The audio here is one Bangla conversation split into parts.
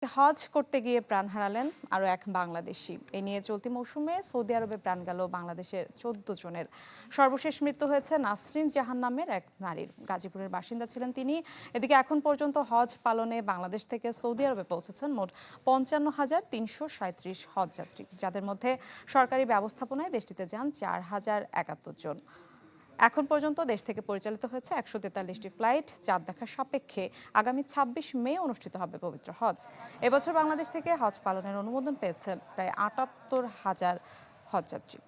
হজ করতে গিয়ে প্রাণ হারালেন আরও এক বাংলাদেশি। এ নিয়ে চলতি মৌসুমে সৌদি আরবে প্রাণ গেল বাংলাদেশের ১৪ জনের। সর্বশেষ মৃত্যু হয়েছে নাসরিন জাহান নামের এক নারীর। গাজীপুরের বাসিন্দা ছিলেন তিনি। এদিকে এখন পর্যন্ত হজ পালনে বাংলাদেশ থেকে সৌদি আরবে পৌঁছেছেন মোট ৫৫,৩৩৭ হজযাত্রী, যাদের মধ্যে সরকারি ব্যবস্থাপনায় দেশটিতে যান ৪,০৭১ জন। এখন পর্যন্ত দেশ থেকে পরিচালিত হয়েছে ১৪৩টি ফ্লাইট। চাঁদ দেখা সাপেক্ষে আগামী ২৬ মে অনুষ্ঠিত হবে পবিত্র হজ। এবছর বাংলাদেশ থেকে হজ পালনের অনুমোদন পেয়েছেন প্রায় ৭৮,০০০ হজযাত্রী।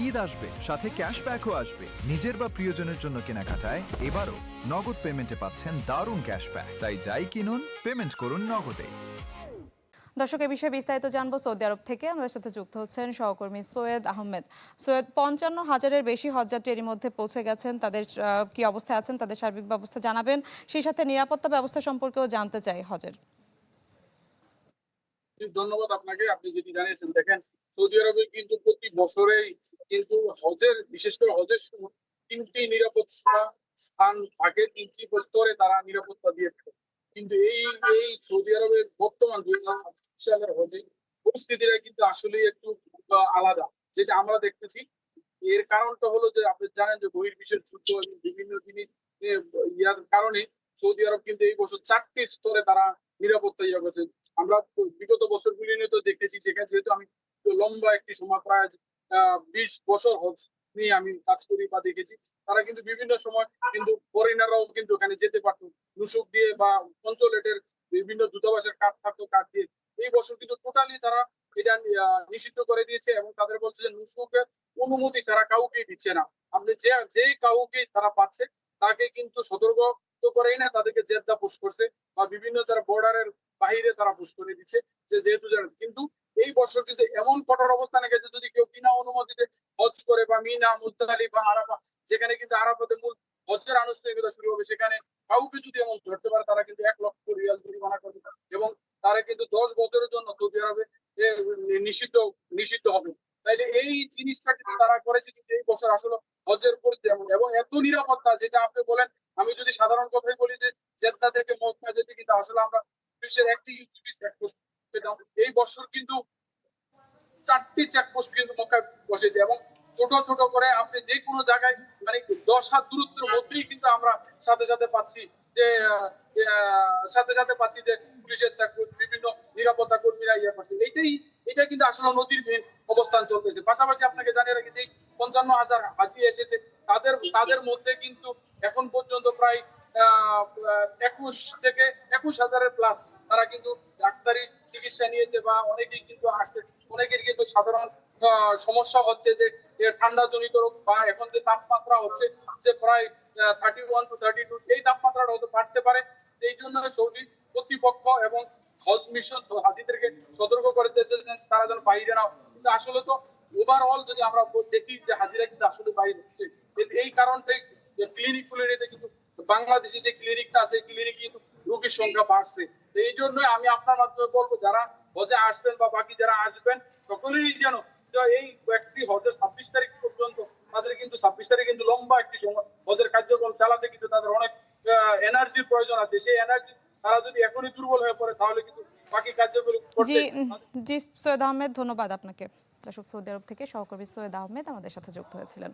ঈদ আসবে, সাথে ক্যাশব্যাকও আসবে। নিজের বা প্রিয়জনের জন্য কেনাকাটায় এবারও নগদ পেমেন্টে পাচ্ছেন দারুণ ক্যাশব্যাক। তাই যাই কিনুন, পেমেন্ট করুন নগদে। দর্শক, এ বিষয়ে বিস্তারিত জানবো সৌদি আরব থেকে। আমাদের সাথে যুক্ত হচ্ছেন সহকর্মী সৈয়দ আহমেদ। সৈয়দ, ৫৫,০০০-এর বেশি হজযাত্রী এরই মধ্যে পৌঁছে গেছেন। তাদের কি অবস্থায় আছেন, তাদের সার্বিক ব্যবস্থা জানাবেন। সেই সাথে নিরাপত্তা ব্যবস্থা সম্পর্কেও জানতে চাই হজের। ধন্যবাদ আপনাকে। আপনি যেটি জানিয়েছেন, দেখেন সৌদি আরবে কিন্তু প্রতি বছরেই কিন্তু হজের, বিশেষ করে হজের সময় ৩টি নিরাপত্তা স্থান থাকে, ৩টি স্তরে তারা নিরাপত্তা দিয়ে থাকে। কিন্তু এই সৌদি আরবের বর্তমান ২০২৫ সালের হজে পরিস্থিতিটা কিন্তু আসলে একটু আলাদা, যেটা আমরা দেখতেছি। এর কারণটা হলো যে আপনি জানেন যে বহির্বিশ্বের যুদ্ধ এবং বিভিন্ন জিনিস ইয়ার কারণে সৌদি আরব কিন্তু এই বছর ৪টি স্তরে তারা নিরাপত্তা ইয়া করেছে। আমরা তো বিগত বছরগুলি নিয়ে তো দেখেছি, যেখানে যেহেতু আমি তো লম্বা একটি সময় প্রায় ২০ বছর হজ নিয়ে আমি কাজ করি বা দেখেছি, তারা কিন্তু বিভিন্ন সময় কিন্তু ফরেনাররাও কিন্তু ওখানে যেতে পারতো নুসুক দিয়ে বা কনসুলেটের বিভিন্ন দূতাবাসের কার্ড থাকতো, কার্ড দিয়ে। এই বছর কিন্তু টোটালি তারা এটা নিষিদ্ধ করে দিয়েছে এবং তাদের বলছে যে নুসুকের অনুমতি ছাড়া কাউকে দিচ্ছে না। আপনি যে কাউকে তারা পাচ্ছে তাকে কিন্তু সতর্ক তো করেই না, তাদেরকে জেদ্দা পুশ করছে বা বিভিন্ন যারা বর্ডারের বাহিরে তারা পুশ করে দিচ্ছে, যে যেহেতু জানেন। কিন্তু এই বছর কিন্তু এমন কঠোর অবস্থানে গেছে, যদি কেউ বিনা অনুমতিতে হজ করে বা মিনা, মুজদালিফা বা আরাফা, যেখানে কিন্তু আরাফাতে মূল হজের আনুষ্ঠানিকতা শুরু হবে, সেখানে কাউকে যদি এমন ধরতে পারে তারা কিন্তু ১,০০,০০০ রিয়াল জরিমানা করবে এবং তারা কিন্তু ১০ বছরের জন্য সৌদি আরবে নিষিদ্ধ নিষিদ্ধ হবে। তাইলে এই জিনিসটা কিন্তু তারা করেছে, কিন্তু এই বছর আসলে হজের পরিস্থিতি এমন এবং এত নিরাপত্তা, যেটা আপনি বলেন। আমি যদি সাধারণ কথাই বলি যে জেদ্দা থেকে মক্কা যেতে কিন্তু আসলে আমরা বিশ্বের একটি ইউটিউব চেকপোস্ট পেতাম, এই বছর কিন্তু ৪টি চেকপোস্ট কিন্তু মক্কায় বসেছে এবং ছোট ছোট করে আপনি যে কোনো জায়গায় মানে ১০ হাত দূরত্বের মধ্যেই কিন্তু আমরা সাথে সাথে পাচ্ছি যে পাচ্ছি যে পুলিশের চেকপোস্ট, বিভিন্ন নিরাপত্তা কর্মীরা ইয়ে করছে। এটা কিন্তু আসলে নজিরবিহীন অবস্থান চলতেছে। পাশাপাশি আপনাকে জানিয়ে রাখি যে ৫৫,০০০ হাজি এসেছে, তাদের মধ্যে কিন্তু এখন পর্যন্ত প্রায় ২১ থেকে ২১,০০০-এর প্লাস তারা কিন্তু ডাক্তারি চিকিৎসা নিয়েছে বা অনেকেই কিন্তু আসছে। অনেকের কিন্তু সাধারণ সমস্যা হচ্ছে যে ঠান্ডা জনিত রোগ বা এখন যে তাপমাত্রা হচ্ছে যে প্রায় 31 টু 32, এই তাপমাত্রাটা হয়তো বাড়তে পারে। এই জন্য সৌদি কর্তৃপক্ষ এবং হজ মিশন হাজিদেরকে সতর্ক করে দিয়েছে যে তারা যেন বাইরে না। কিন্তু আসলে তো ওভারঅল যদি আমরা দেখি যে হাজিরা কিন্তু আসলে বাইরে হচ্ছে। এই কারণটাই ক্লিনিক খুলে নিতে কিন্তু বাংলাদেশে যে ক্লিনিকটা আছে, ক্লিনিকে কিন্তু রোগীর সংখ্যা বাড়ছে। তো এই জন্য আমি আপনার মাধ্যমে বলবো, যারা হজে আসছেন বা বাকি যারা আসবেন, সকলেই যেন এই একটি হজের ২৬ তারিখ পর্যন্ত তাদের কিন্তু ২৬ তারিখ কিন্তু লম্বা একটি সময় হজের কার্যক্রম চালাতে কিন্তু তাদের অনেক এনার্জির প্রয়োজন আছে। সেই এনার্জি তারা যদি এখনই দুর্বল হয়ে পড়ে, তাহলে কিন্তু বাকি কার্যগুলো জি করতে জি সৈয়দ আহমেদ, ধন্যবাদ আপনাকে। দর্শক, সৌদি আরব থেকে সহকর্মী সৈয়দ আহমেদ আমাদের সাথে যুক্ত হয়েছিলেন।